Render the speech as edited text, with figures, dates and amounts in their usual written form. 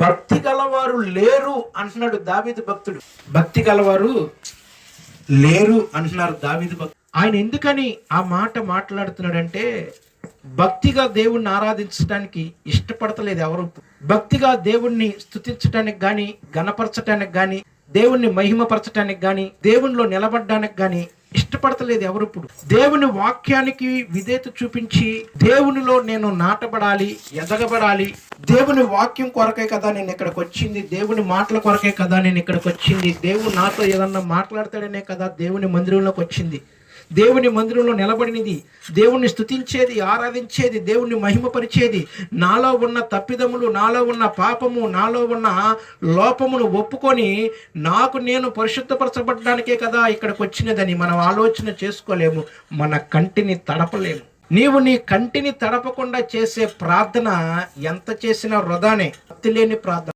భక్తి గలవారు లేరు అంటున్నాడు దావీదు భక్తుడు. భక్తి గలవారు లేరు అంటున్నారు దావీదు భక్తుడు. ఆయన ఎందుకని ఆ మాట మాట్లాడుతున్నాడంటే, భక్తిగా దేవుణ్ణి ఆరాధించడానికి ఇష్టపడతలేదు ఎవరు. భక్తిగా దేవుణ్ణి స్తుతించడానికి గాని, గణపరచడానికి గాని, దేవుణ్ణి మహిమపరచడానికి గాని, దేవునిలో నిలబడడానికి గాని ఇష్టపడతలేదు ఎవరు. ఇప్పుడు దేవుని వాక్యానికి విధేయత చూపించి, దేవునిలో నేను నాటబడాలి, ఎదగబడాలి, దేవుని వాక్యం కొరకే కదా నేను ఇక్కడికి వచ్చింది, దేవుని మాటల కొరకే కదా నేను ఇక్కడికి వచ్చింది, దేవుడు నాతో ఏదన్నా మాట్లాడతాడనే కదా దేవుని మందిరంలోకి వచ్చింది, దేవుని మందిరంలో నిలబడినది, దేవుణ్ణి స్తుతించేది, ఆరాధించేది, దేవుణ్ణి మహిమపరిచేది, నాలో ఉన్న తప్పిదములు, నాలో ఉన్న పాపము, నాలో ఉన్న లోపమును ఒప్పుకొని నాకు నేను పరిశుద్ధపరచబడడానికే కదా ఇక్కడికి వచ్చినదని మనం ఆలోచన చేసుకోలేము. మన కంటిని తడపలేము. నీవు నీ కంటిని తడపకుండా చేసే ప్రార్థన ఎంత చేసినా వృధానే. భక్తి లేని ప్రార్థన.